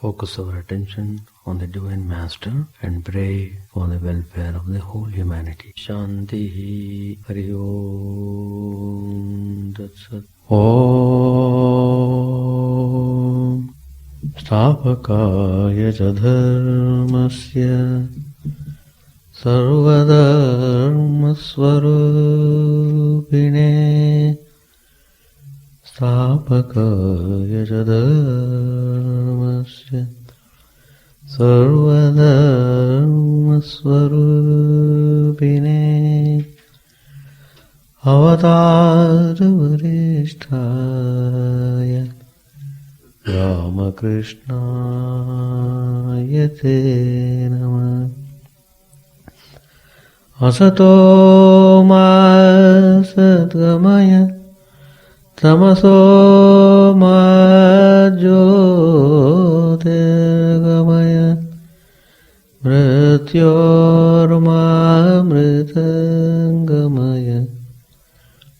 Focus our attention on the Divine Master and pray for the welfare of the whole humanity. Shanti Hari Om Tat Sat. Om Stapakaya Dharmasya Sarvadharmasvarupine Stapakaya Dharmasya Sarvadharmasvarupine Avataravadhisthaya Ramakrishna Te Namah. Asato ma satgamaya Tamaso ma jyotirgamaya Mrityorma mritangamaya.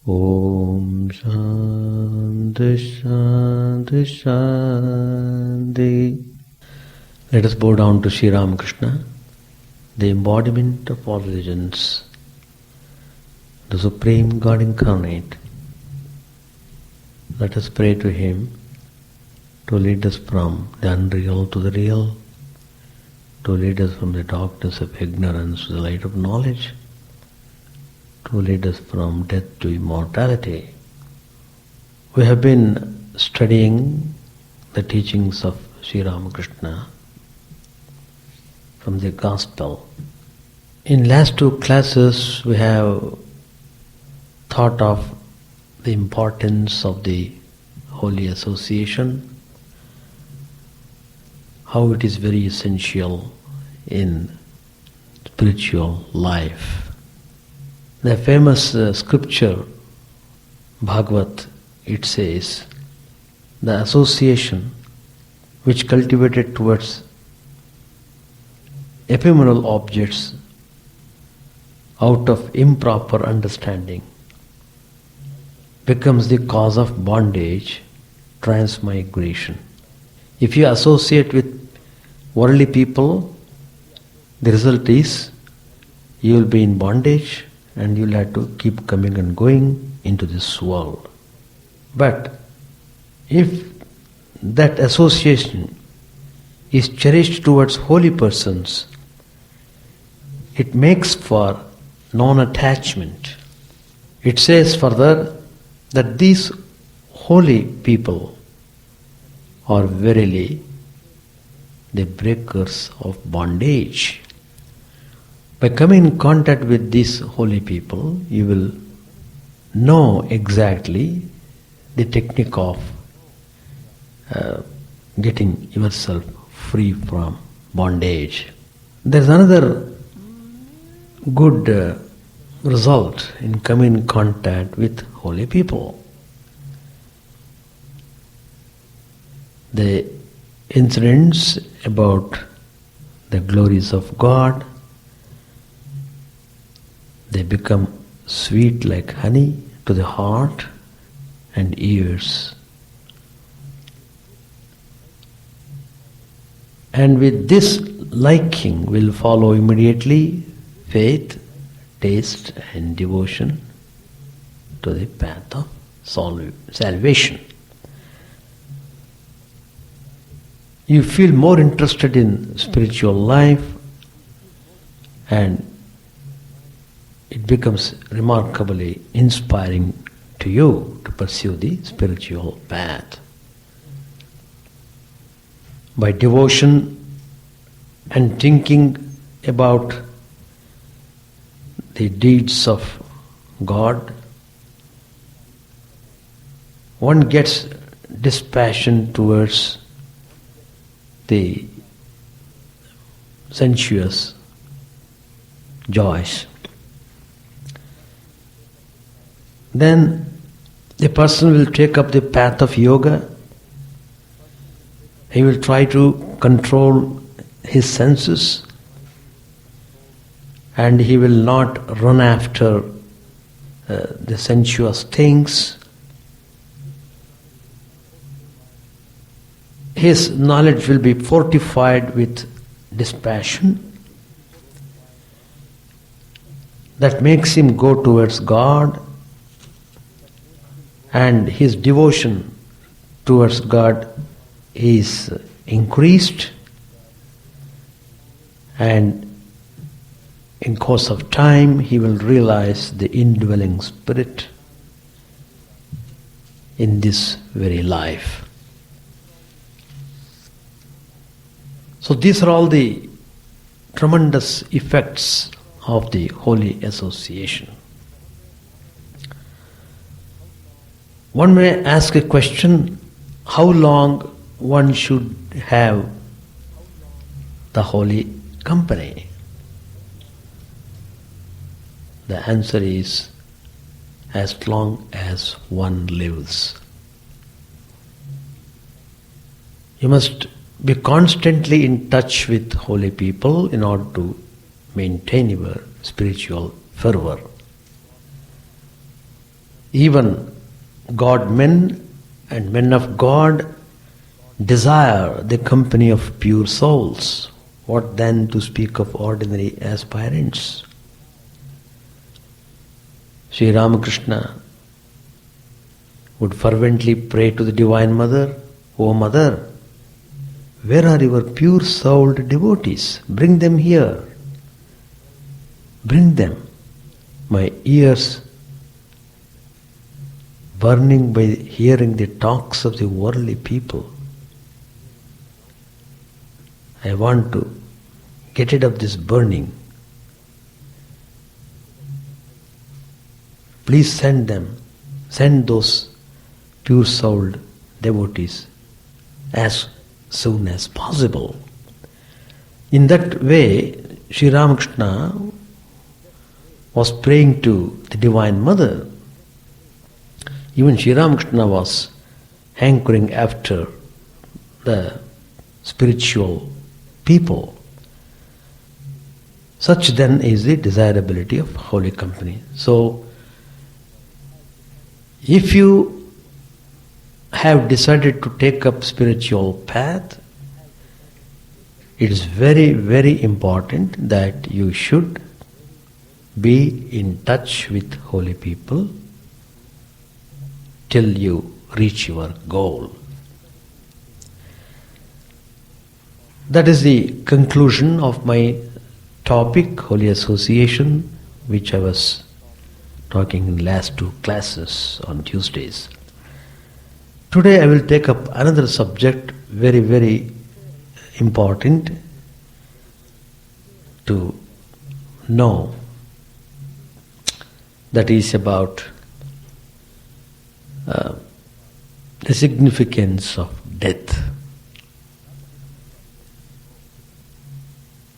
Om Shanti Shanti Shanti. Let us bow down to Sri Ramakrishna, the embodiment of all religions, the Supreme God Incarnate. Let us pray to Him to lead us from the unreal to the real, to lead us from the darkness of ignorance to the light of knowledge, to lead us from death to immortality. We have been studying the teachings of Sri Ramakrishna from the Gospel. In last two classes we have thought of the importance of the holy association, how it is very essential in spiritual life. The famous scripture, Bhagavad, it says, the association which cultivated towards ephemeral objects out of improper understanding becomes the cause of bondage, transmigration. If you associate with worldly people, the result is you will be in bondage and you will have to keep coming and going into this world. But if that association is cherished towards holy persons, it makes for non-attachment. It says further that these holy people are verily the breakers of bondage. By coming in contact with these holy people, you will know exactly the technique of getting yourself free from bondage. There is another good result in coming in contact with holy people. The incidents about the glories of God, they become sweet like honey to the heart and ears. And with this liking will follow immediately faith, taste and devotion to the path of salvation. You feel more interested in spiritual life and it becomes remarkably inspiring to you to pursue the spiritual path. By devotion and thinking about the deeds of God, one gets dispassion towards the sensuous joys. Then the person will take up the path of yoga. He will try to control his senses and he will not run after the sensuous things. his knowledge will be fortified with dispassion that makes him go towards God, and his devotion towards God is increased, and in course of time he will realize the indwelling spirit in this very life. So these are all the tremendous effects of the holy association. One may ask a question, how long one should have the holy company? The answer is, as long as one lives. You must be constantly in touch with holy people in order to maintain your spiritual fervor. Even God men and men of God desire the company of pure souls. What then to speak of ordinary aspirants? Sri Ramakrishna would fervently pray to the Divine Mother, "O Mother, where are your pure-souled devotees? Bring them here. Bring them. My ears burning by hearing the talks of the worldly people. I want to get rid of this burning. Please send them. Send those pure-souled devotees as soon as possible." In that way, Sri Ramakrishna was praying to the Divine Mother. Even Sri Ramakrishna was hankering after the spiritual people. Such then is the desirability of holy company. So, if you have decided to take up spiritual path, it is very, very important that you should be in touch with holy people till you reach your goal. That is the conclusion of my topic, Holy Association, which I was talking in last two classes on Tuesdays. Today I will take up another subject, very, very important to know. That is about the significance of death.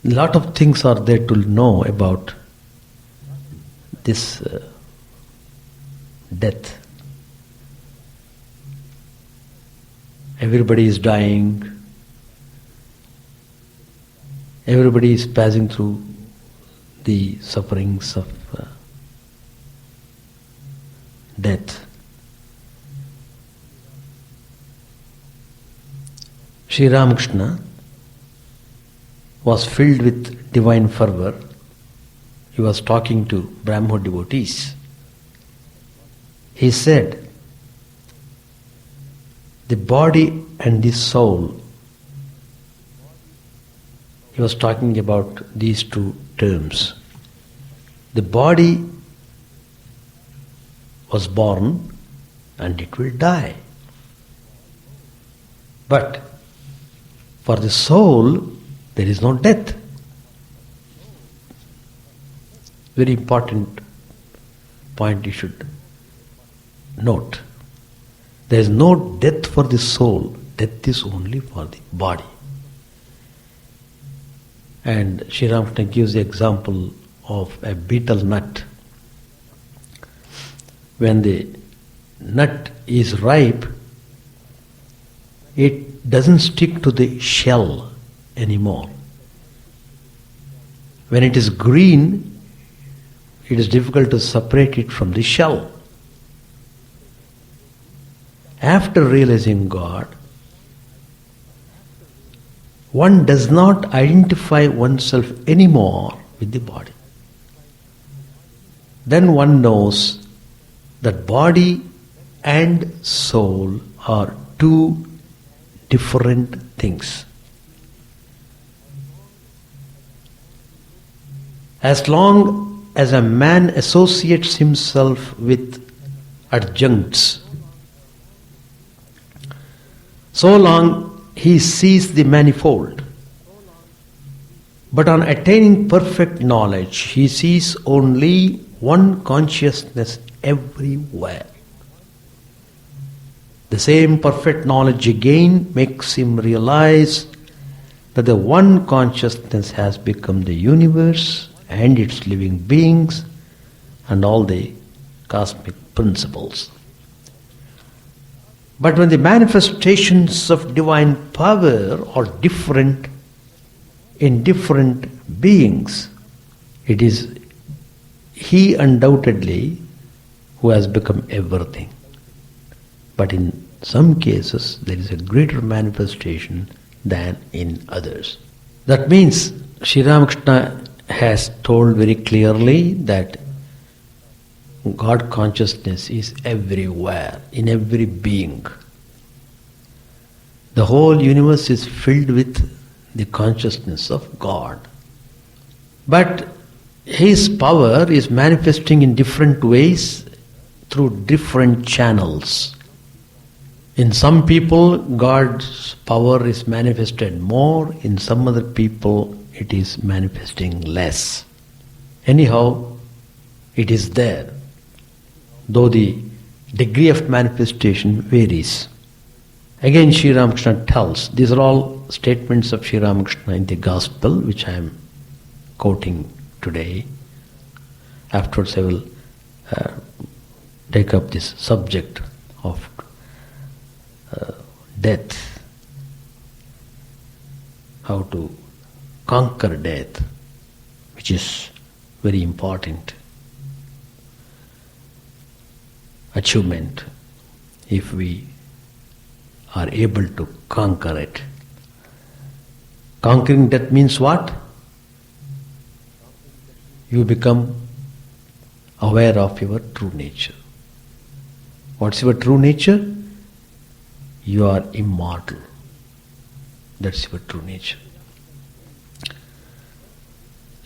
A lot of things are there to know about this death. Everybody is dying. Everybody is passing through the sufferings of death. Sri Ramakrishna was filled with divine fervor. He was talking to Brahmo devotees. He said, the body and the soul, he was talking about these two terms. The body was born and it will die. But for the soul, there is no death. Very important point you should note. There is no death for the soul. Death is only for the body. And Sri Ramakrishna gives the example of a betel nut. When the nut is ripe, it doesn't stick to the shell anymore. When it is green, it is difficult to separate it from the shell. After realizing God, one does not identify oneself anymore with the body. Then one knows that body and soul are two different things. As long as a man associates himself with adjuncts, so long he sees the manifold. But on attaining perfect knowledge, he sees only one consciousness everywhere. The same perfect knowledge again makes him realize that the one consciousness has become the universe and its living beings and all the cosmic principles. But when the manifestations of divine power are different in different beings, it is he undoubtedly who has become everything. But in some cases, there is a greater manifestation than in others. That means Sri Ramakrishna has told very clearly that God consciousness is everywhere, in every being. The whole universe is filled with the consciousness of God. But His power is manifesting in different ways through different channels. In some people, God's power is manifested more. In some other people, it is manifesting less. Anyhow, it is there, though the degree of manifestation varies. Again, Sri Ramakrishna tells, these are all statements of Sri Ramakrishna in the Gospel, which I am quoting today. Afterwards, I will take up this subject of death, how to conquer death, which is very important achievement if we are able to conquer it. Conquering death means what? You become aware of your true nature. What's your true nature? You are immortal. That's your true nature.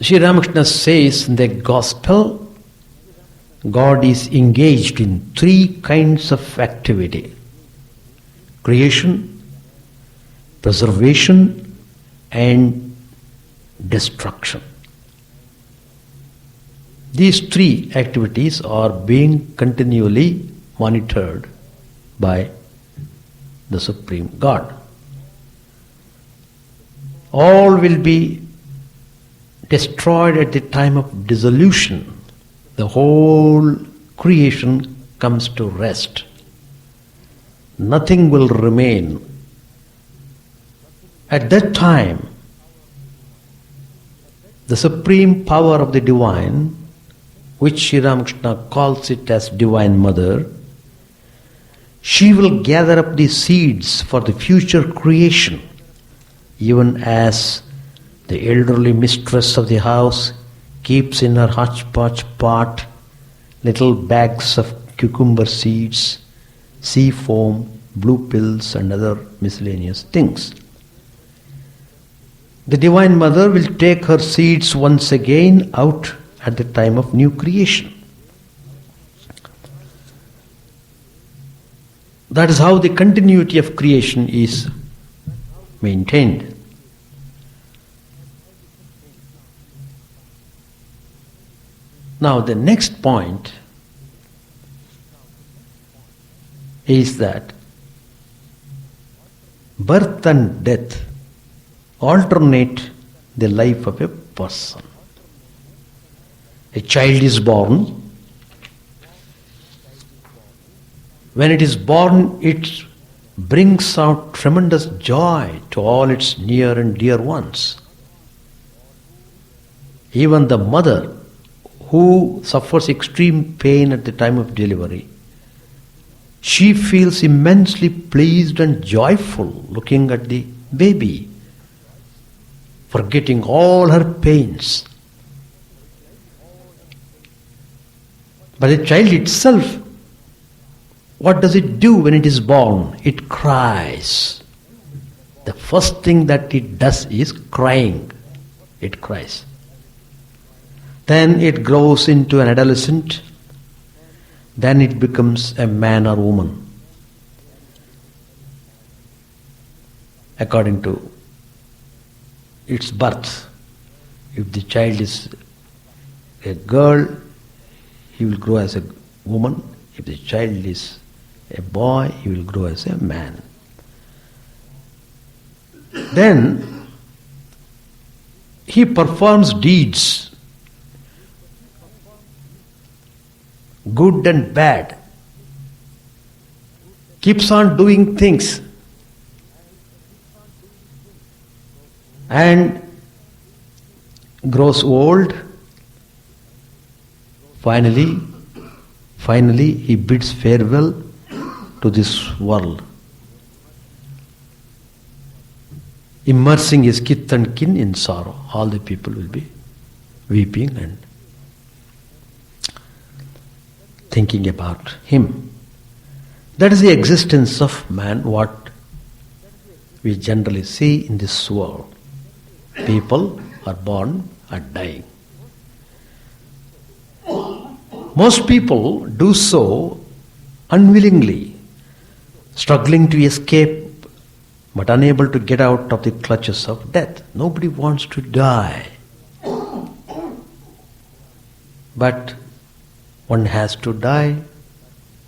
Sri Ramakrishna says in the Gospel, God is engaged in three kinds of activity: creation, preservation, and destruction. These three activities are being continually monitored by the Supreme God. All will be destroyed at the time of dissolution. The whole creation comes to rest. Nothing will remain. At that time, the supreme power of the divine, which Sri Ramakrishna calls it as Divine Mother, she will gather up the seeds for the future creation, even as the elderly mistress of the house keeps in her hodgepodge pot little bags of cucumber seeds, sea foam, blue pills and other miscellaneous things. The Divine Mother will take her seeds once again out at the time of new creation. That is how the continuity of creation is maintained. Now the next point is that birth and death alternate the life of a person. A child is born. When it is born, it brings out tremendous joy to all its near and dear ones. Even the mother, who suffers extreme pain at the time of delivery, she feels immensely pleased and joyful looking at the baby forgetting all her pains. But the child itself, what does it do when it is born? It cries. The first thing that it does is crying. It cries. Then it grows into an adolescent. Then it becomes a man or woman, according to its birth. If the child is a girl, he will grow as a woman. If the child is a boy, he will grow as a man. Then he performs deeds, good and bad, keeps on doing things, and grows old. Finally he bids farewell to this world, immersing his kith and kin in sorrow. All the people will be weeping and thinking about him. That is the existence of man, what we generally see in this world. People are born, are dying. Most people do so unwillingly, struggling to escape but unable to get out of the clutches of death. Nobody wants to die. But one has to die.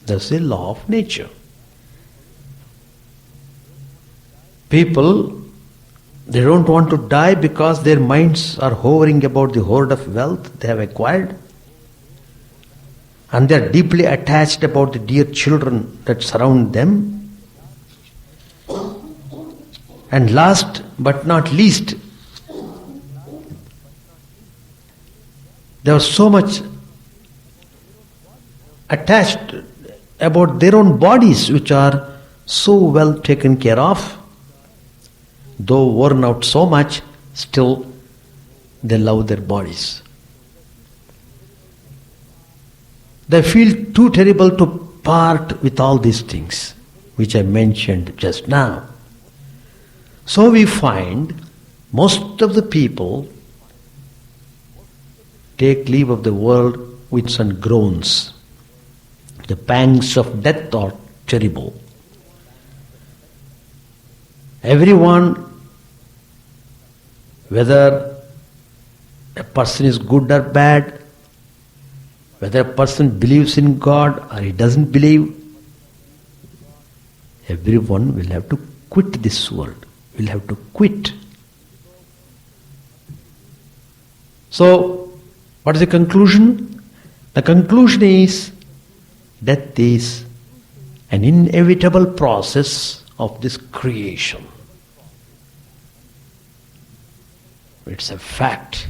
That's a law of nature. People, they don't want to die because their minds are hovering about the hoard of wealth they have acquired. And they are deeply attached about the dear children that surround them. And last but not least, they are so much attached about their own bodies, which are so well taken care of. Though worn out so much, still they love their bodies. They feel too terrible to part with all these things, which I mentioned just now. So we find most of the people take leave of the world with some groans. The pangs of death are terrible. Everyone, whether a person is good or bad, whether a person believes in God or he doesn't believe, everyone will have to quit this world, will have to quit. So, what is the conclusion? The conclusion is, death is an inevitable process of this creation. It's a fact.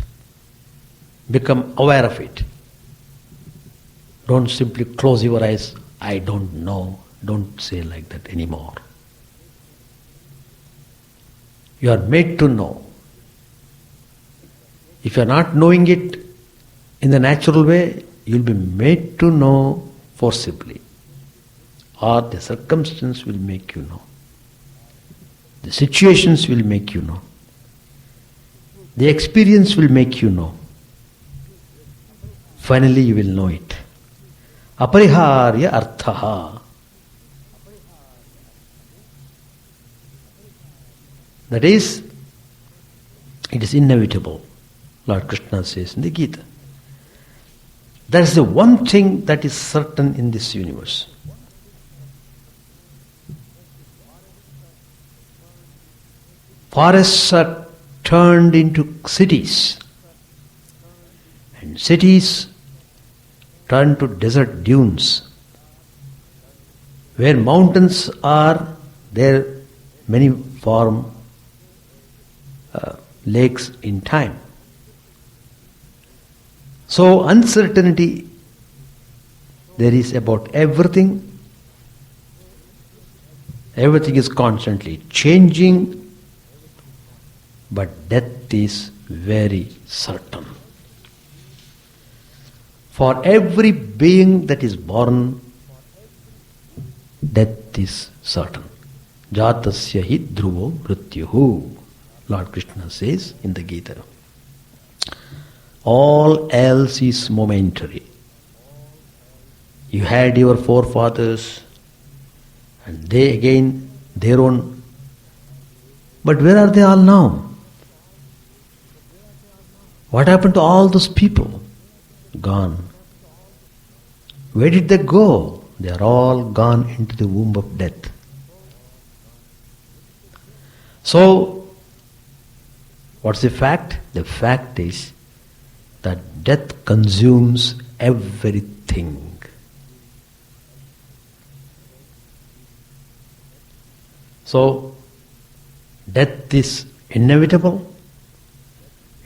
Become aware of it. Don't simply close your eyes, I don't know. Don't say like that anymore. You are made to know. If you are not knowing it in the natural way, you will be made to know forcibly. Or the circumstance will make you know. The situations will make you know. The experience will make you know. Finally you will know it. Apariharya arthaha. That is, it is inevitable. Lord Krishna says in the Gita. That is the one thing that is certain in this universe. Forests are turned into cities, and cities turn to desert dunes. Where mountains are, there many form lakes in time. So uncertainty there is about everything. Everything is constantly changing. but death is very certain. For every being that is born, death is certain. Jatasya hi dhruvo mrityuhu, Lord Krishna says in the Gita. All else is momentary. You had your forefathers, and they again their own. But where are they all now? What happened to all those people? Gone. Where did they go? They are all gone into the womb of death. So, what's the fact? The fact is that death consumes everything. So, death is inevitable.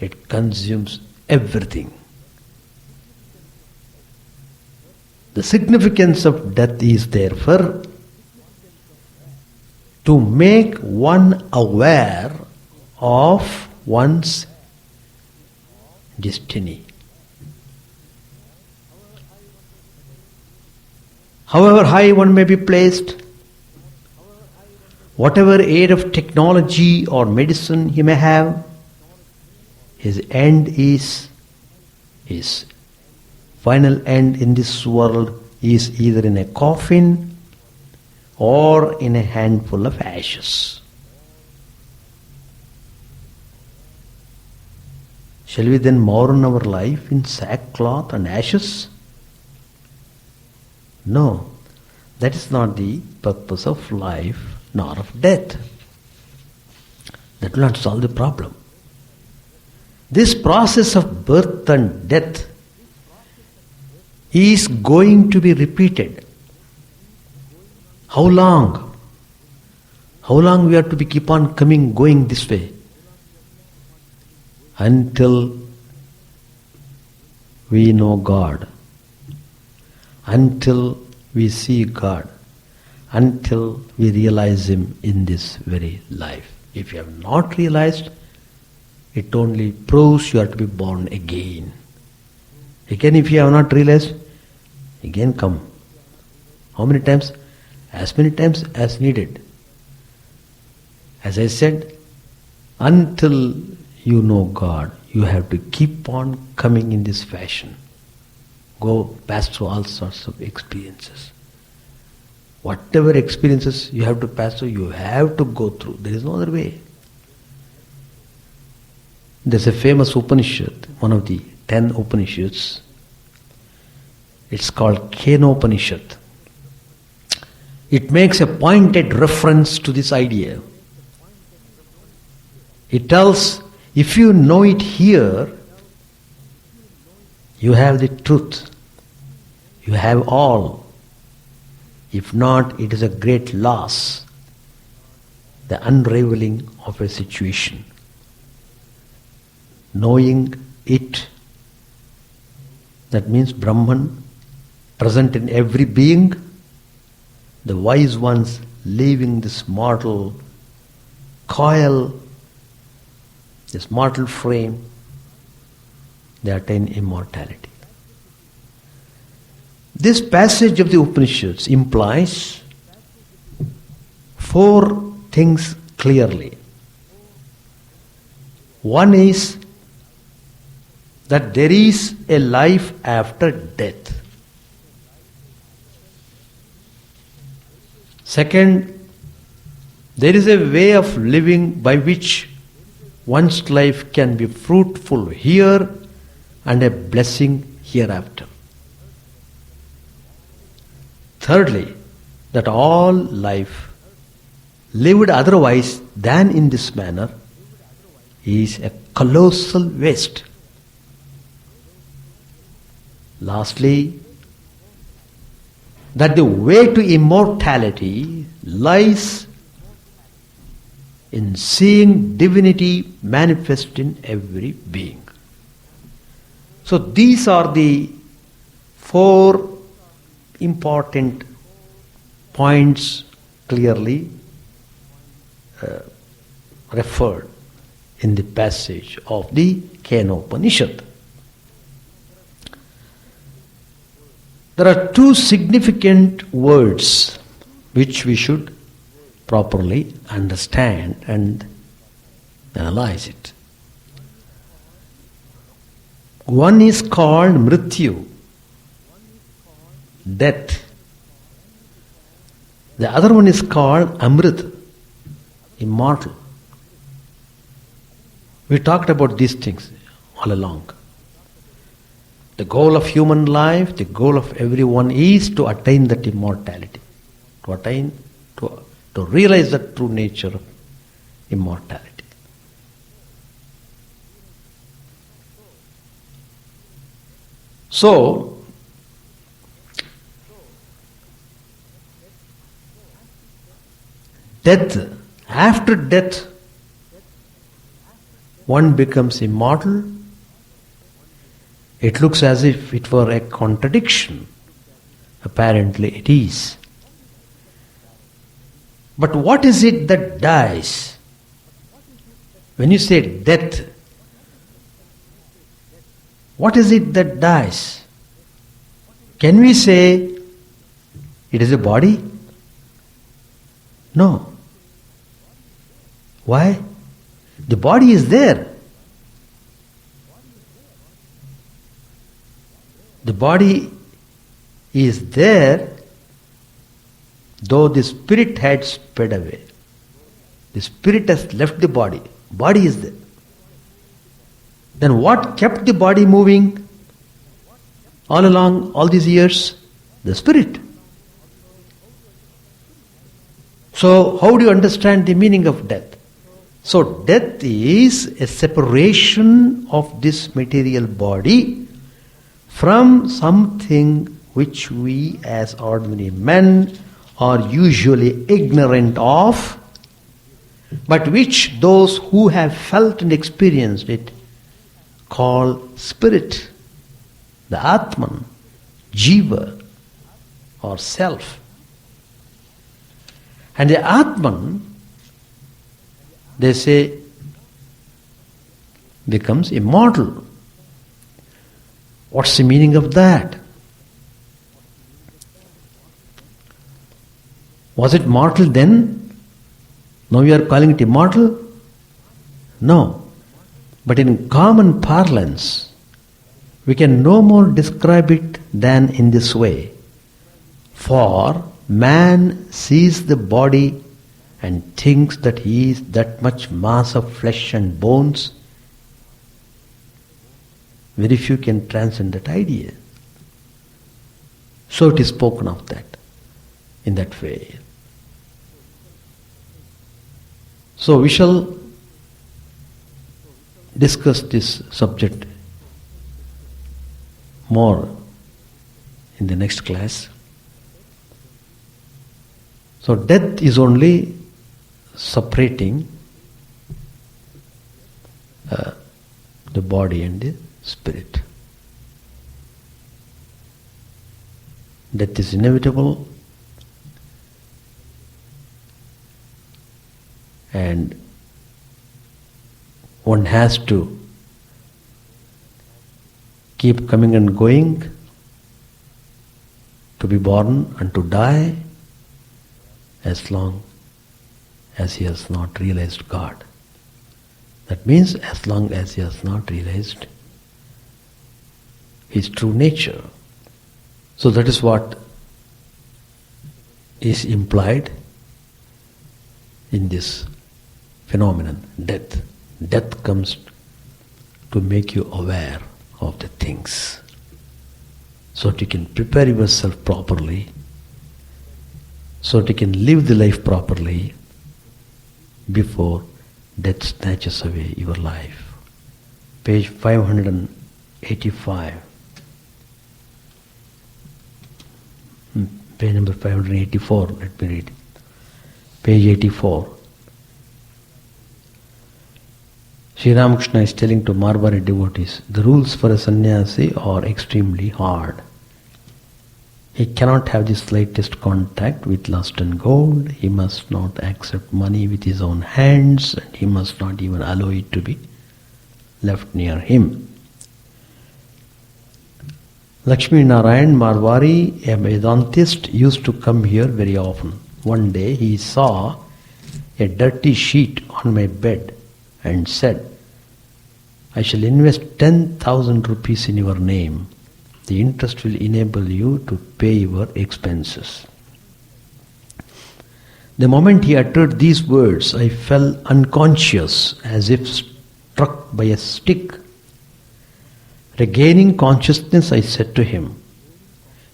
It consumes everything. The significance of death is therefore to make one aware of one's destiny. However high one may be placed, whatever aid of technology or medicine he may have, his end is, his final end in this world is either in a coffin or in a handful of ashes. Shall we then mourn our life in sackcloth and ashes? No, that is not the purpose of life nor of death. That will not solve the problem. This process of birth and death is going to be repeated. How long? How long we have to be keep on going this way? Until we know God, until we see God, until we realize Him in this very life. If you have not realized, it only proves you have to be born again. Again, if you have not realized, again come. How many times? As many times as needed. As I said, until you know God, you have to keep on coming in this fashion. Go pass through all sorts of experiences. Whatever experiences you have to pass through, you have to go through. There is no other way. There's a famous Upanishad, one of the 10 Upanishads. It's called Kenopanishad. It makes a pointed reference to this idea. It tells, if you know it here, you have the truth. You have all. If not, it is a great loss, the unraveling of a situation. Knowing it, that means Brahman, present in every being, the wise ones leaving this mortal coil, this mortal frame, they attain immortality. This passage of the Upanishads implies 4 things clearly. One is that there is a life after death. Second, there is a way of living by which one's life can be fruitful here and a blessing hereafter. Thirdly, that all life lived otherwise than in this manner is a colossal waste. Lastly, that the way to immortality lies in seeing divinity manifest in every being. So these are the 4 important points clearly referred in the passage of the Kenopanishad. There are two significant words which we should properly understand and analyze it. One is called Mrityu, death. The other one is called Amrit, immortal. We talked about these things all along. The goal of human life, the goal of everyone is to attain that immortality, to realize the true nature of immortality. So, death, after death, one becomes immortal. It looks as if it were a contradiction. Apparently it is. But what is it that dies? When you say death, what is it that dies? Can we say it is a body? No. Why? The body is there. The body is there, though the spirit had sped away. The spirit has left the body. Body is there. Then what kept the body moving all along, all these years? The spirit. So how do you understand the meaning of death? So death is a separation of this material body from something which we as ordinary men are usually ignorant of, but which those who have felt and experienced it call spirit, the Atman, Jiva, or self. And the Atman, they say, becomes immortal. What's the meaning of that? Was it mortal then? Now you are calling it immortal? No. But in common parlance, we can no more describe it than in this way. For man sees the body and thinks that he is that much mass of flesh and bones. Very few can transcend that idea. So it is spoken of that, in that way. So we shall discuss this subject more in the next class. So death is only separating the body and the spirit. Death is inevitable, and one has to keep coming and going, to be born and to die, as long as he has not realized God. That means as long as he has not realized his true nature. So that is what is implied in this phenomenon, death. Death comes to make you aware of the things, so that you can prepare yourself properly, so that you can live the life properly before death snatches away your life. Page 585. Page number 584, let me read. Page 84. Sri Ramakrishna is telling to Marwari devotees, the rules for a sannyasi are extremely hard. He cannot have the slightest contact with lust and gold. He must not accept money with his own hands, and he must not even allow it to be left near him. Lakshmi Narayan Marwari, a Vedantist, used to come here very often. One day he saw a dirty sheet on my bed and said, "I shall invest 10,000 rupees in your name. The interest will enable you to pay your expenses." The moment he uttered these words, I fell unconscious as if struck by a stick. Regaining consciousness, I said to him,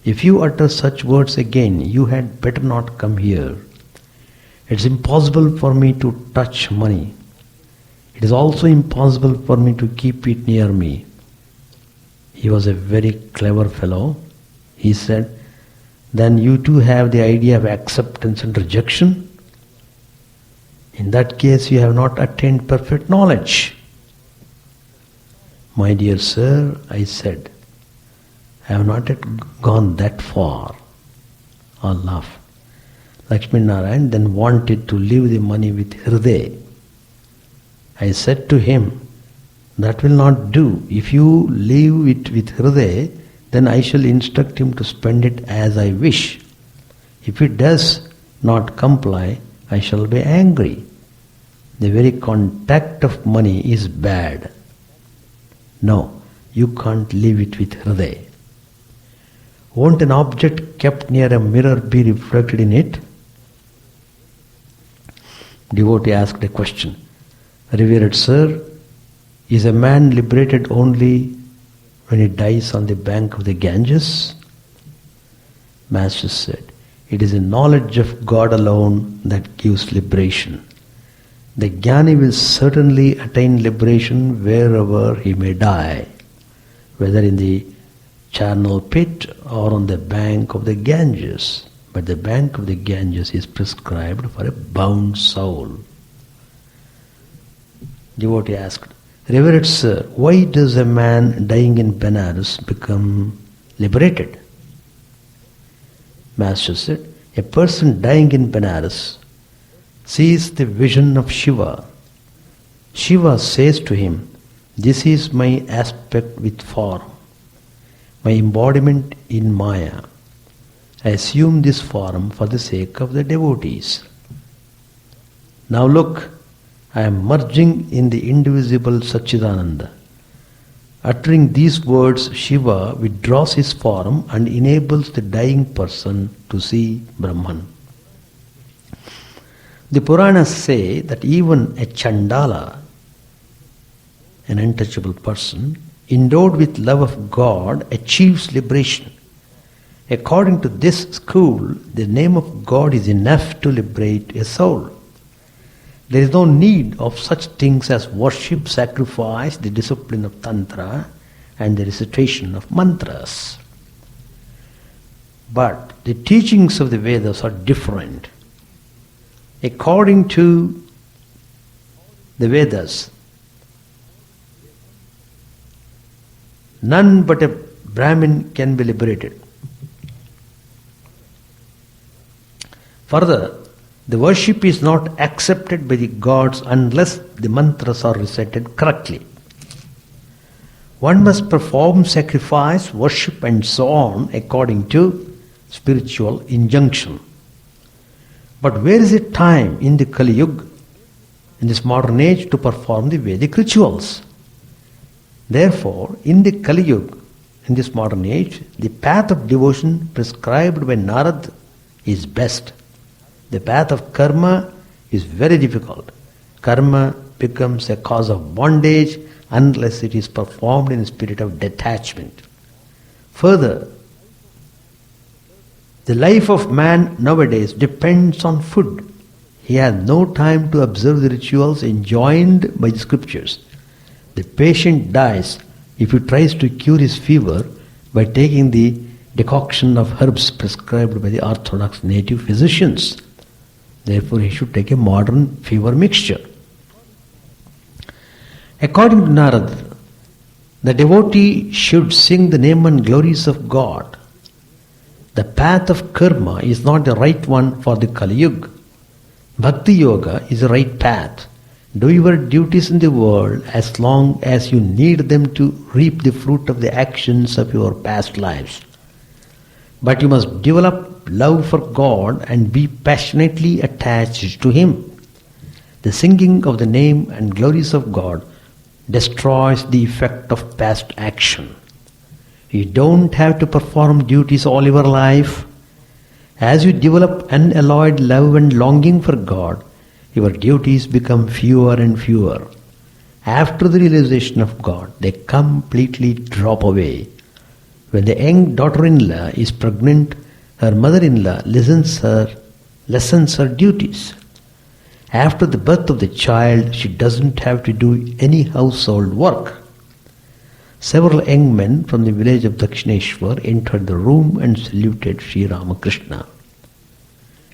"If you utter such words again, you had better not come here. It's impossible for me to touch money. It is also impossible for me to keep it near me." He was a very clever fellow. He said, "Then you too have the idea of acceptance and rejection? In that case, you have not attained perfect knowledge." "My dear sir," I said, "I have not yet gone that far." All laughed. Lakshmi Narayan then wanted to leave the money with Hriday. I said to him, "That will not do. If you leave it with Hriday, then I shall instruct him to spend it as I wish. If he does not comply, I shall be angry. The very contact of money is bad. No, you can't leave it with Hriday." Won't an object kept near a mirror be reflected in it? Devotee asked a question. "Revered sir, is a man liberated only when he dies on the bank of the Ganges?" Master said, "It is the knowledge of God alone that gives liberation. The Jnani will certainly attain liberation wherever he may die, whether in the charnel pit or on the bank of the Ganges. But the bank of the Ganges is prescribed for a bound soul." Devotee asked, "Revered sir, why does a man dying in Benares become liberated?" Master said, "A person dying in Benares sees the vision of Shiva. Shiva says to him, 'This is my aspect with form, my embodiment in Maya. I assume this form for the sake of the devotees. Now look, I am merging in the indivisible Satchidananda.' Uttering these words, Shiva withdraws his form and enables the dying person to see Brahman." The Puranas say that even a Chandala, an untouchable person, endowed with love of God, achieves liberation. According to this school, the name of God is enough to liberate a soul. There is no need of such things as worship, sacrifice, the discipline of Tantra, and the recitation of mantras. But the teachings of the Vedas are different. According to the Vedas, none but a Brahmin can be liberated. Further, the worship is not accepted by the gods unless the mantras are recited correctly. One must perform sacrifice, worship and so on according to spiritual injunction. But where is the time in the Kali Yuga, in this modern age, to perform the Vedic rituals? Therefore, in the Kali Yuga, in this modern age, the path of devotion prescribed by Narad is best. The path of karma is very difficult. Karma becomes a cause of bondage unless it is performed in a spirit of detachment. Further, the life of man nowadays depends on food. He has no time to observe the rituals enjoined by the scriptures. The patient dies if he tries to cure his fever by taking the decoction of herbs prescribed by the orthodox native physicians. Therefore, he should take a modern fever mixture. According to Narad, the devotee should sing the name and glories of God. The path of karma is not the right one for the Kali Yuga. Bhakti Yoga is the right path. Do your duties in the world as long as you need them to reap the fruit of the actions of your past lives. But you must develop love for God and be passionately attached to Him. The singing of the name and glories of God destroys the effect of past action. You don't have to perform duties all your life. As you develop unalloyed love and longing for God, your duties become fewer and fewer. After the realization of God, they completely drop away. When the young daughter-in-law is pregnant, her mother-in-law lessens her duties. After the birth of the child, she doesn't have to do any household work. Several young men from the village of Dakshineshwar entered the room and saluted Sri Ramakrishna.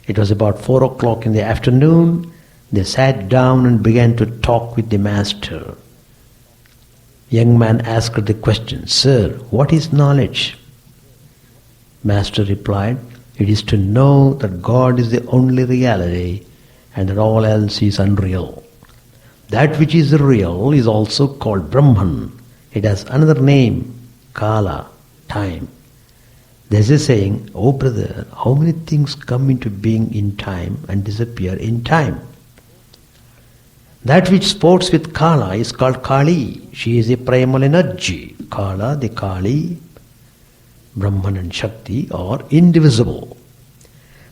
It was about 4 o'clock in the afternoon. They sat down and began to talk with the master. Young man asked the question, "Sir, what is knowledge?" Master replied, "It is to know that God is the only reality and that all else is unreal. That which is real is also called Brahman. It has another name, Kala, time." There's a saying, "Oh brother, how many things come into being in time and disappear in time?" That which sports with Kala is called Kali. She is the primal energy. Kala, the Kali, Brahman and Shakti are indivisible.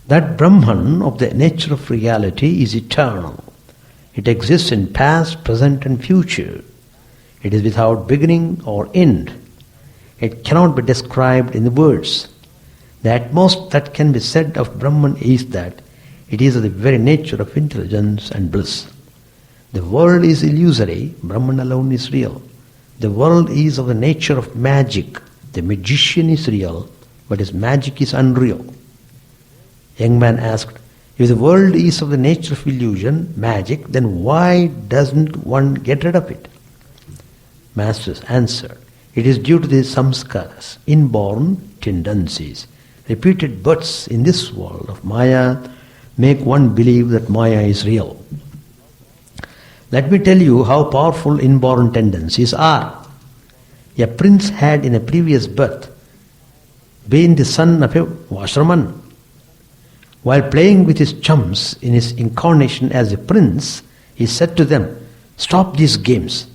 That Brahman of the nature of reality is eternal. It exists in past, present and future. It is without beginning or end. It cannot be described in the words. The utmost that can be said of Brahman is that it is of the very nature of intelligence and bliss. The world is illusory, Brahman alone is real. The world is of the nature of magic. The magician is real, but his magic is unreal. Young man asked, "If the world is of the nature of illusion, magic, then why doesn't one get rid of it?" Master's answer, "It is due to the samskaras, inborn tendencies. Repeated births in this world of Maya make one believe that Maya is real. Let me tell you how powerful inborn tendencies are. A prince had in a previous birth been the son of a washerman. While playing with his chums in his incarnation as a prince, he said to them, 'Stop these games.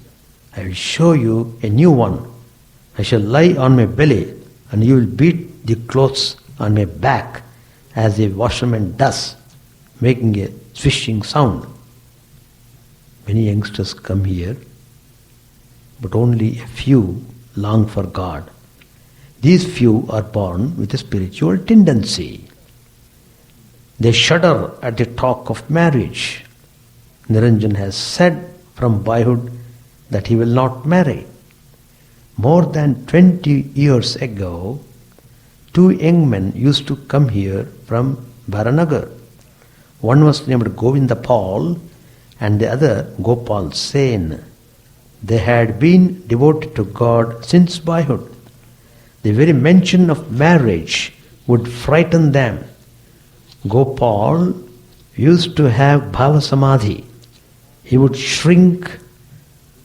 I will show you a new one. I shall lie on my belly and you will beat the clothes on my back as a washerman does, making a swishing sound.' Many youngsters come here, but only a few long for God. These few are born with a spiritual tendency. They shudder at the talk of marriage. Niranjan has said from boyhood that he will not marry. More than 20 years ago, 2 young men used to come here from Baranagar. One was named Govinda Paul and the other Gopal Sen. They had been devoted to God since boyhood. The very mention of marriage would frighten them. Gopal used to have bhava samadhi. He would shrink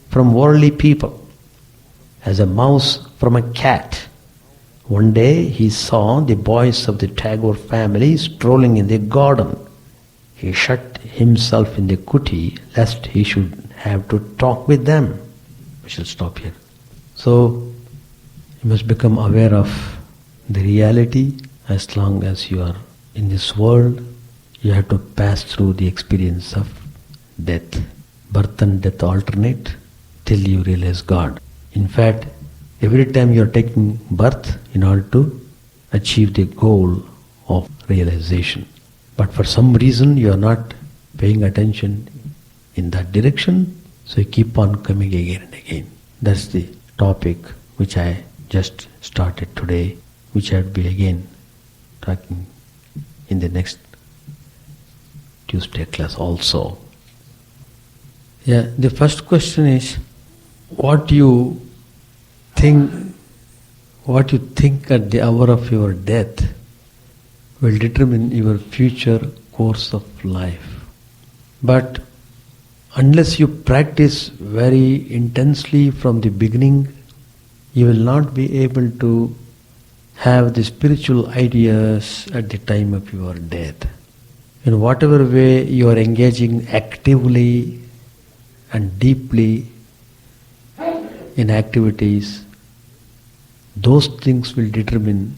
from worldly people as a mouse from a cat. One day he saw the boys of the Tagore family strolling in the garden. He shut himself in the kuti lest he should have to talk with them. We shall stop here. So you must become aware of the reality. As long as you are in this world, you have to pass through the experience of death. Birth and death alternate till you realize God. In fact, every time you are taking birth in order to achieve the goal of realization. But for some reason you are not paying attention in that direction, so you keep on coming again and again. That's the topic which I just started today, which I will be again talking in the next Tuesday class also. Yeah, the first question is, what you think at the hour of your death will determine your future course of life. But unless you practice very intensely from the beginning, you will not be able to have the spiritual ideas at the time of your death. In whatever way you are engaging actively and deeply in activities, those things will determine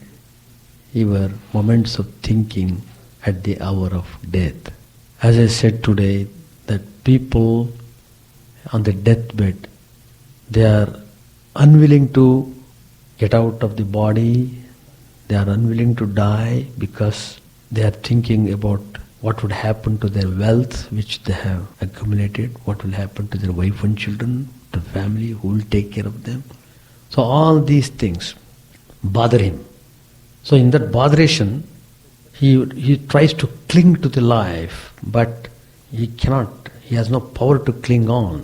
your moments of thinking at the hour of death. As I said today, that people on the deathbed, they are unwilling to get out of the body, they are unwilling to die because they are thinking about what would happen to their wealth which they have accumulated, what will happen to their wife and children, the family, who will take care of them. So all these things bother him. So in that botheration, he tries to cling to the life, but he cannot. He has no power to cling on.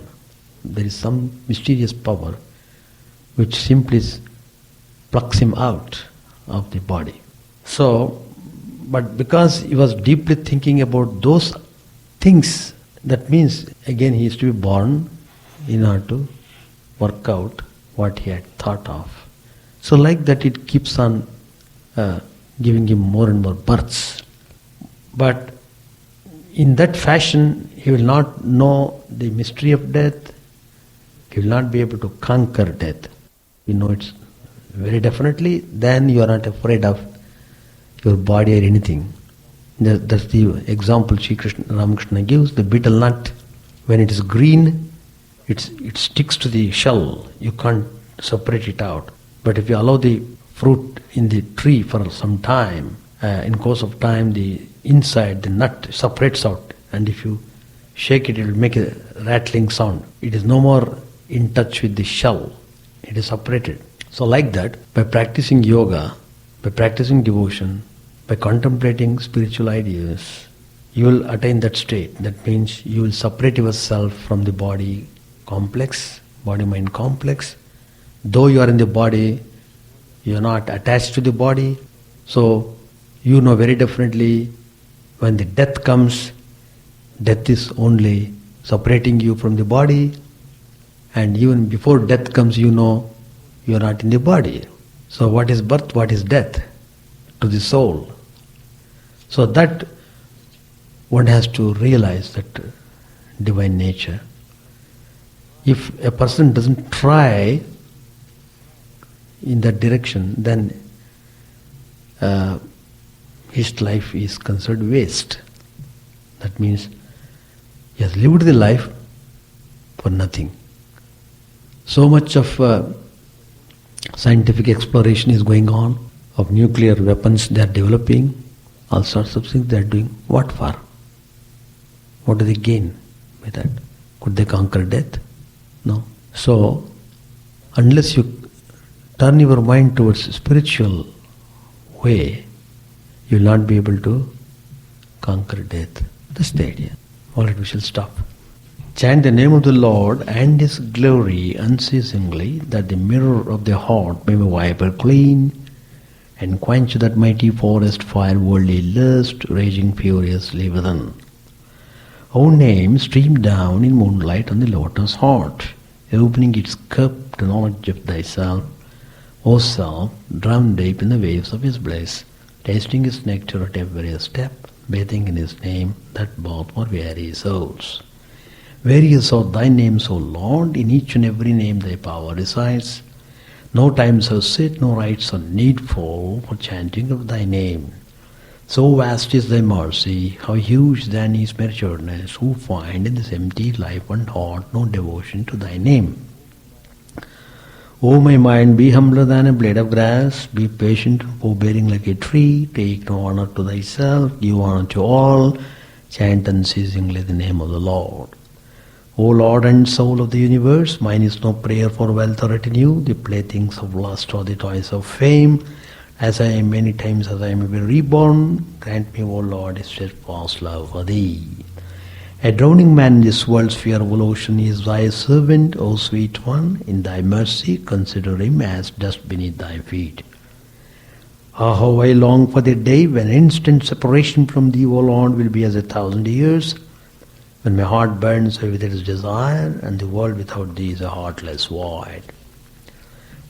There is some mysterious power which simply plucks him out of the body. So, but because he was deeply thinking about those things, that means again he is to be born in order to work out what he had thought of. So like that it keeps on giving him more and more births. But in that fashion he will not know the mystery of death, he will not be able to conquer death. You know it very definitely, then you are not afraid of your body or anything. That's the example Ramakrishna gives. The betel nut, when it is green, it sticks to the shell. You can't separate it out. But if you allow the fruit in the tree for some time, in course of time, the inside, the nut separates out. And if you shake it, it will make a rattling sound. It is no more in touch with the shell. It is separated. So like that, by practicing yoga, by practicing devotion, by contemplating spiritual ideas, you will attain that state. That means you will separate yourself from the body complex, body-mind complex. Though you are in the body, you are not attached to the body. So you know very definitely when the death comes, death is only separating you from the body. And even before death comes, you know you are not in the body. So what is birth, what is death to the soul? So that one has to realize that divine nature. If a person doesn't try in that direction, then his life is considered waste. That means he has lived the life for nothing. So much of scientific exploration is going on, of nuclear weapons they are developing, all sorts of things they are doing. What for? What do they gain by that? Could they conquer death? No. So, unless you turn your mind towards spiritual way, you will not be able to conquer death. That's the idea. All right, we shall stop. Chant the name of the Lord and His glory unceasingly, that the mirror of the heart may be viper clean, and quench that mighty forest fire worldly lust raging furiously within. O name, stream down in moonlight on the lotus heart, opening its cup to knowledge of thyself. O self, drowned deep in the waves of His bliss, tasting His nectar at every step, bathing in His name, that both were weary souls. Various are thy names, O Lord, in each and every name thy power resides. No time so set, no rites are needful for chanting of thy name. So vast is thy mercy, how huge then is meritoriousness, who find in this empty life and heart no devotion to thy name. O my mind, be humbler than a blade of grass, be patient, forbearing like a tree, take no honor to thyself, give honor to all, chant unceasingly the name of the Lord. O Lord and soul of the universe, mine is no prayer for wealth or retinue, the playthings of lust or the toys of fame. As I am many times as I may be reborn, grant me, O Lord, a steadfast love for thee. A drowning man in this world's fearful ocean is thy servant, O sweet one, in thy mercy consider him as dust beneath thy feet. Ah, how I long for the day when instant separation from Thee, O Lord, will be as 1,000 years, when my heart burns with its desire, and the world without Thee is a heartless void.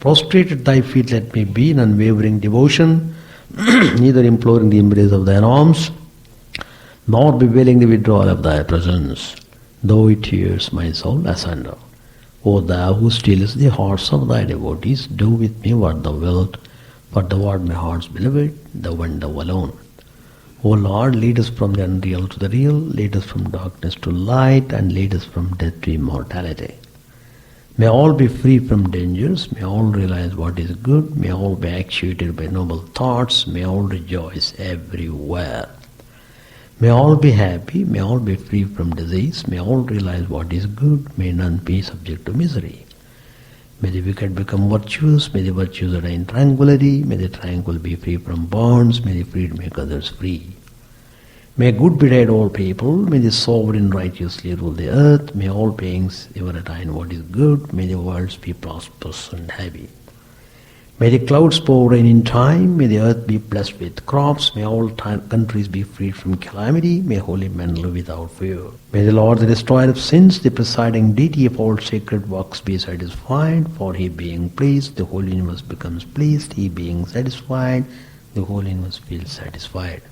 Prostrate at Thy feet let me be in unwavering devotion, neither imploring the embrace of Thine arms, nor bewailing the withdrawal of Thy presence, though it tears my soul asunder. O Thou who stealest the hearts of Thy devotees, do with me what Thou wilt, for Thou art my heart's beloved, Thou and Thou alone. O Lord, lead us from the unreal to the real, lead us from darkness to light, and lead us from death to immortality. May all be free from dangers, may all realize what is good, may all be actuated by noble thoughts, may all rejoice everywhere. May all be happy, may all be free from disease, may all realize what is good, may none be subject to misery. May the wicked become virtuous, may the virtuous attain tranquility, may the tranquil be free from bonds, may the freed make others free. May good betide all people, may the sovereign righteously rule the earth, may all beings ever attain what is good, may the worlds be prosperous and happy. May the clouds pour rain in time, may the earth be blessed with crops, may all countries be freed from calamity, may holy men live without fear. May the Lord, the destroyer of sins, the presiding deity of all sacred works, be satisfied, for He being pleased, the whole universe becomes pleased, He being satisfied, the whole universe feels satisfied.